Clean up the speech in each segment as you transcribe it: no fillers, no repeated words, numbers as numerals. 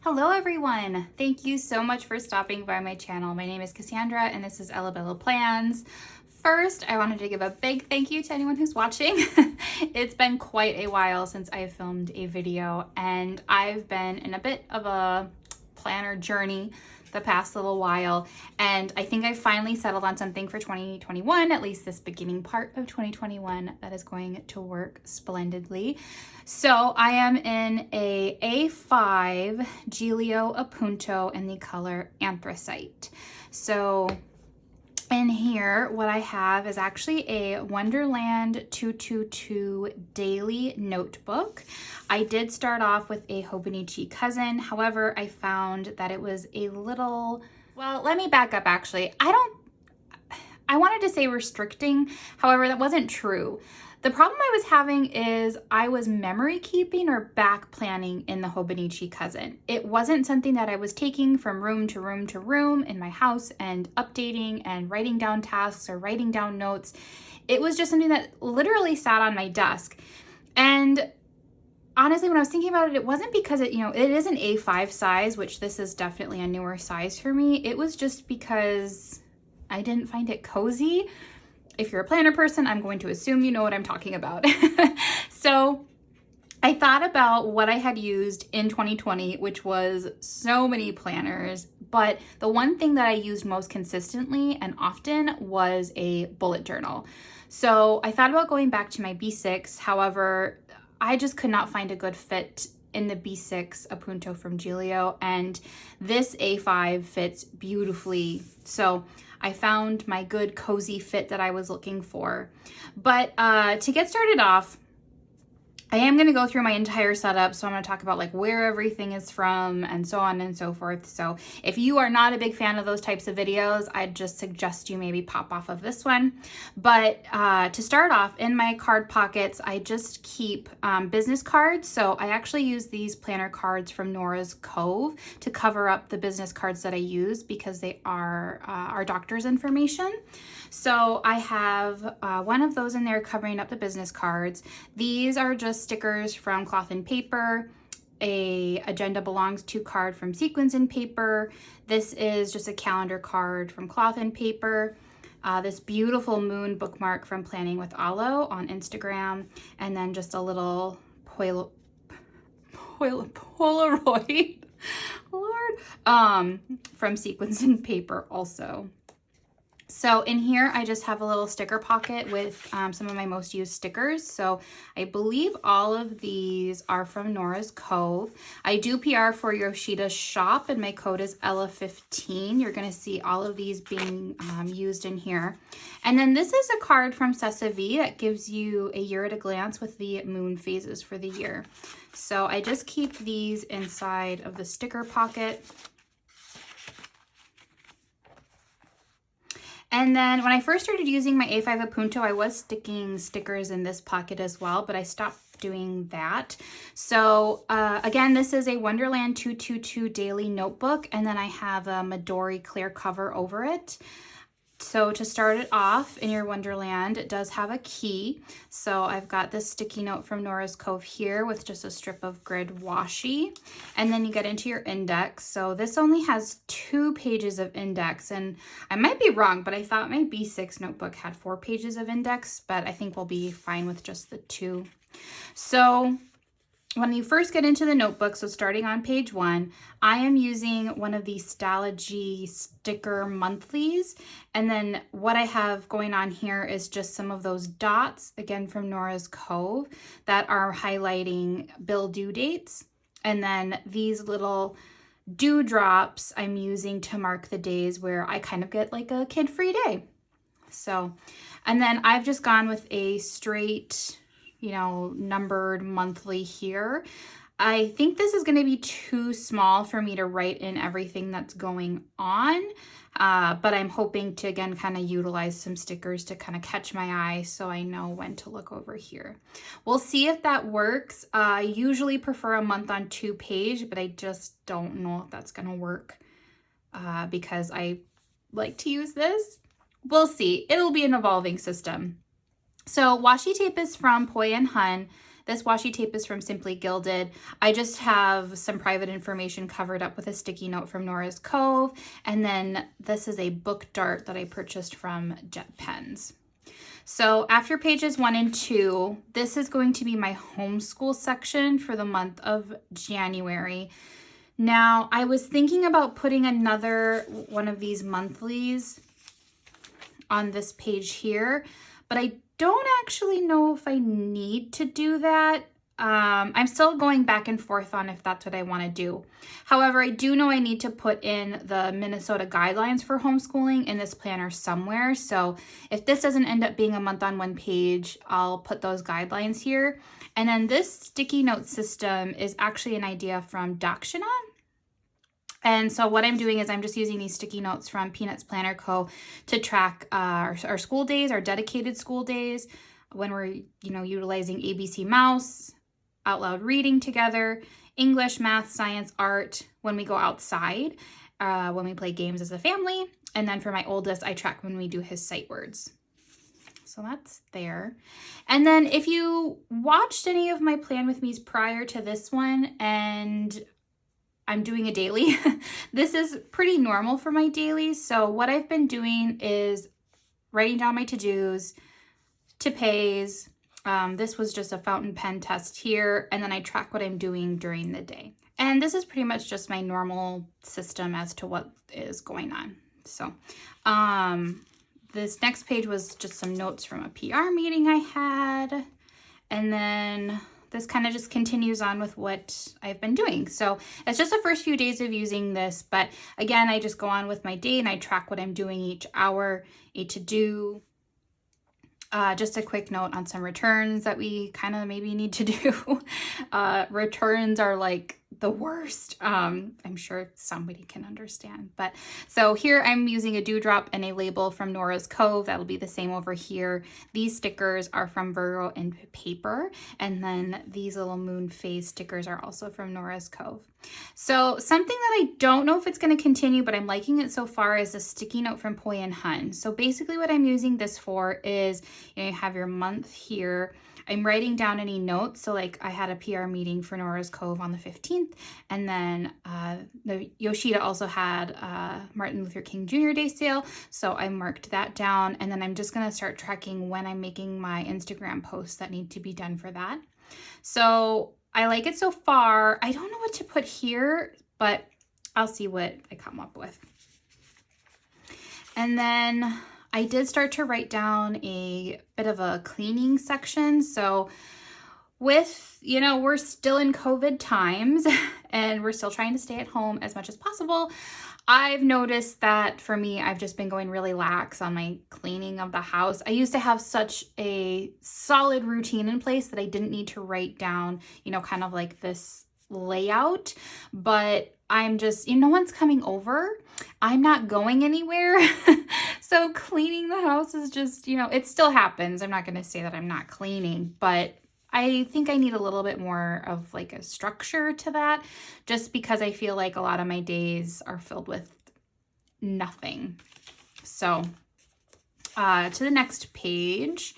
Hello everyone! Thank you so much for stopping by my channel. My name is Cassandra and this is Ella Bella Plans. First, I wanted to give a big thank you to anyone who's watching. It's been quite a while since I filmed a video and I've been in a bit of a planner journey the past little while, and I think I finally settled on something for 2021, at least this beginning part of 2021, that is going to work splendidly. So I am in a A5 Gillio Appunto in the color Anthracite. So in here, what I have is actually a Wonderland 222 daily notebook. I did start off with a Hobonichi cousin. However, I found that it was a little, well, let me back up actually. I wanted to say restricting. However, that wasn't true. The problem I was having is I was memory keeping or back planning in the Hobonichi cousin. It wasn't something that I was taking from room to room to room in my house and updating and writing down tasks or writing down notes. It was just something that literally sat on my desk. And honestly, when I was thinking about it, it wasn't because it is an A5 size, which this is definitely a newer size for me. It was just because I didn't find it cozy. If you're a planner person, I'm going to assume you know what I'm talking about. So I thought about what I had used in 2020, which was so many planners, but the one thing that I used most consistently and often was a bullet journal. So I thought about going back to my B6. However, I just could not find a good fit in the B6 Appunto from Gillio, and this A5 fits beautifully. So I found my good cozy fit that I was looking for. But to get started off, I am going to go through my entire setup. So I'm going to talk about like where everything is from and so on and so forth. So if you are not a big fan of those types of videos, I'd just suggest you maybe pop off of this one. But to start off, in my card pockets, I just keep business cards. So I actually use these planner cards from Nora's Cove to cover up the business cards that I use because they are our doctor's information. So I have one of those in there covering up the business cards. These are just stickers from Cloth and Paper, a Agenda Belongs To card from Sequins and Paper. This is just a calendar card from Cloth and Paper. This beautiful moon bookmark from Planning with Alo on Instagram, and then just a little Polaroid, Lord, from Sequins and Paper also. So in here, I just have a little sticker pocket with some of my most used stickers. So I believe all of these are from Nora's Cove. I do PR for Yoshida's shop, and my code is Ella15. You're going to see all of these being used in here. And then this is a card from Cessa V that gives you a year at a glance with the moon phases for the year. So I just keep these inside of the sticker pocket. And then when I first started using my A5 Appunto, I was sticking stickers in this pocket as well, but I stopped doing that. So again, this is a Wonderland 222 daily notebook, and then I have a Midori clear cover over it. So to start it off in your Wonderland, it does have a key. So I've got this sticky note from Nora's Cove here with just a strip of grid washi. And then you get into your index. So this only has 2 pages of index, and I might be wrong, but I thought my B6 notebook had 4 pages of index, but I think we'll be fine with just the 2. So when you first get into the notebook, so starting on page 1, I am using one of these Stalogy sticker monthlies. And then what I have going on here is just some of those dots, again from Nora's Cove, that are highlighting bill due dates. And then these little dewdrops I'm using to mark the days where I kind of get like a kid-free day. So, and then I've just gone with a straight, numbered monthly here. I think this is going to be too small for me to write in everything that's going on, but I'm hoping to, again, kind of utilize some stickers to kind of catch my eye so I know when to look over here. We'll see if that works. I usually prefer a month on 2 page, but I just don't know if that's going to work because I like to use this. We'll see. It'll be an evolving system. So washi tape is from Poi and Hun. This washi tape is from Simply Gilded. I just have some private information covered up with a sticky note from Nora's Cove. And then this is a book dart that I purchased from Jet Pens. So after pages 1 and 2, this is going to be my homeschool section for the month of January. Now, I was thinking about putting another one of these monthlies on this page here, but I don't actually know if I need to do that. I'm still going back and forth on if that's what I want to do. However, I do know I need to put in the Minnesota guidelines for homeschooling in this planner somewhere. So if this doesn't end up being a month on one page, I'll put those guidelines here. And then this sticky note system is actually an idea from Dakshina. And so what I'm doing is I'm just using these sticky notes from Peanuts Planner Co. to track our school days, our dedicated school days, when we're, utilizing ABC Mouse, out loud reading together, English, math, science, art, when we go outside, when we play games as a family. And then for my oldest, I track when we do his sight words. So that's there. And then if you watched any of my Plan With Me's prior to this one, and I'm doing a daily, this is pretty normal for my dailies. So what I've been doing is writing down my to-dos, to-pays. This was just a fountain pen test here, and then I track what I'm doing during the day. And this is pretty much just my normal system as to what is going on. So this next page was just some notes from a PR meeting I had, and then this kind of just continues on with what I've been doing. So it's just the first few days of using this, but again, I just go on with my day and I track what I'm doing each hour, a to-do. Just a quick note on some returns that we kind of maybe need to do. Returns are like the worst. I'm sure somebody can understand. But so here I'm using a dewdrop and a label from Nora's Cove. That'll be the same over here. These stickers are from Virgo and Paper. And then these little moon phase stickers are also from Nora's Cove. So something that I don't know if it's going to continue, but I'm liking it so far, is a sticky note from Poi and Hun. So basically what I'm using this for is, you have your month here. I'm writing down any notes. So like I had a PR meeting for Nora's Cove on the 15th. And then the Yoshida also had Martin Luther King Jr. Day sale. So I marked that down. And then I'm just going to start tracking when I'm making my Instagram posts that need to be done for that. So I like it so far. I don't know what to put here, but I'll see what I come up with. And then I did start to write down a bit of a cleaning section. So with, we're still in COVID times and we're still trying to stay at home as much as possible. I've noticed that for me, I've just been going really lax on my cleaning of the house. I used to have such a solid routine in place that I didn't need to write down, kind of like this layout, but I'm just, no one's coming over. I'm not going anywhere. So cleaning the house is just, it still happens. I'm not going to say that I'm not cleaning, but I think I need a little bit more of like a structure to that, just because I feel like a lot of my days are filled with nothing. So to the next page.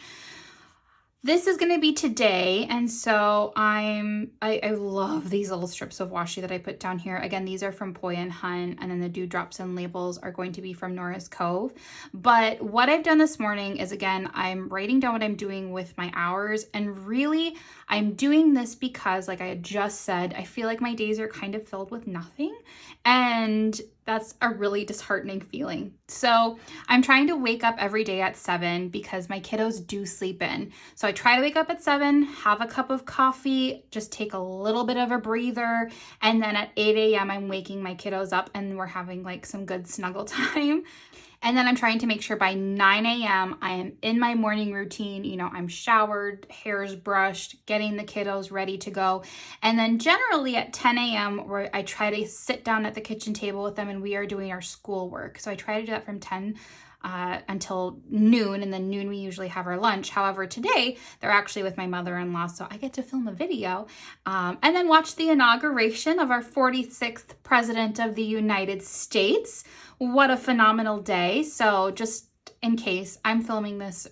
This is going to be today, and so I love these little strips of washi that I put down here. Again, these are from Poi and Hun, and then the dewdrops and labels are going to be from Nora's Cove. But what I've done this morning is, again, I'm writing down what I'm doing with my hours, and really I'm doing this because, like I had just said, I feel like my days are kind of filled with nothing, and that's a really disheartening feeling. So I'm trying to wake up every day at 7 because my kiddos do sleep in. So I try to wake up at 7, have a cup of coffee, just take a little bit of a breather. And then at 8 a.m. I'm waking my kiddos up and we're having like some good snuggle time. And then I'm trying to make sure by 9 a.m. I am in my morning routine. I'm showered, hair's brushed, getting the kiddos ready to go. And then generally at 10 a.m. where I try to sit down at the kitchen table with them and we are doing our schoolwork. So I try to do that from 10 until noon, and then noon we usually have our lunch. However, today they're actually with my mother-in-law, so I get to film a video and then watch the inauguration of our 46th President of the United States. What a phenomenal day. So just in case, I'm filming this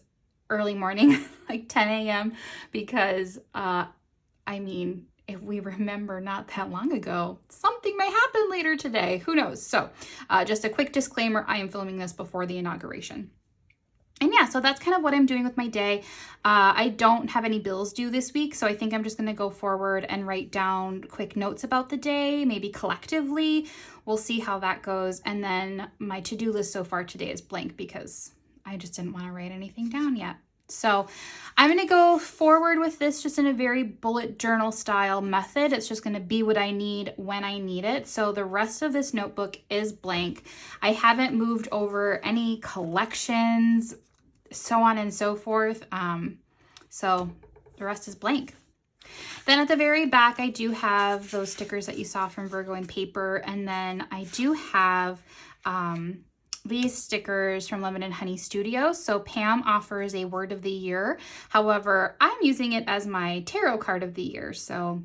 early morning, like 10 a.m. because I mean, if we remember not that long ago, something may happen later today. Who knows? So just a quick disclaimer, I am filming this before the inauguration. And yeah, so that's kind of what I'm doing with my day. I don't have any bills due this week, so I think I'm just going to go forward and write down quick notes about the day, maybe collectively. We'll see how that goes. And then my to-do list so far today is blank because I just didn't want to write anything down yet. So I'm going to go forward with this just in a very bullet journal style method. It's just going to be what I need when I need it. So the rest of this notebook is blank. I haven't moved over any collections, so on and so forth. So the rest is blank. Then at the very back, I do have those stickers that you saw from Virgo and Paper. And then I do have these stickers from Lemon and Honey Studios. So Pam offers a word of the year. However, I'm using it as my tarot card of the year. So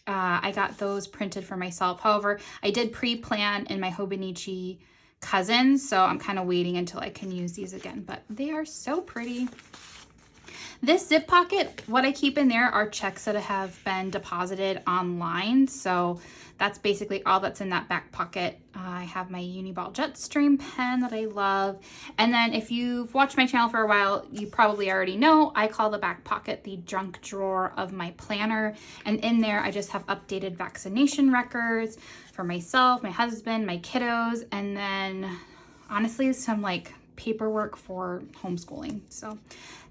I got those printed for myself. However, I did pre-plan in my Hobonichi Cousins, so I'm kind of waiting until I can use these again, but they are so pretty. This zip pocket, what I keep in there are checks that have been deposited online, so that's basically all that's in that back pocket. I have my Uniball Jetstream pen that I love, and then if you've watched my channel for a while, you probably already know I call the back pocket the junk drawer of my planner, and in there I just have updated vaccination records for myself, my husband, my kiddos, and then honestly some like paperwork for homeschooling. So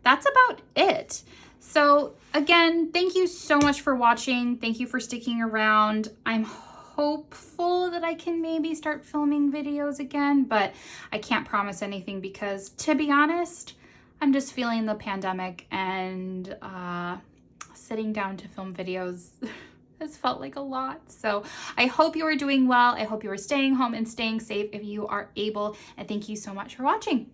that's about it. So again, thank you so much for watching. Thank you for sticking around. I'm hopeful that I can maybe start filming videos again, but I can't promise anything because, to be honest, I'm just feeling the pandemic, and sitting down to film videos has felt like a lot. So I hope you are doing well. I hope you are staying home and staying safe if you are able, and thank you so much for watching.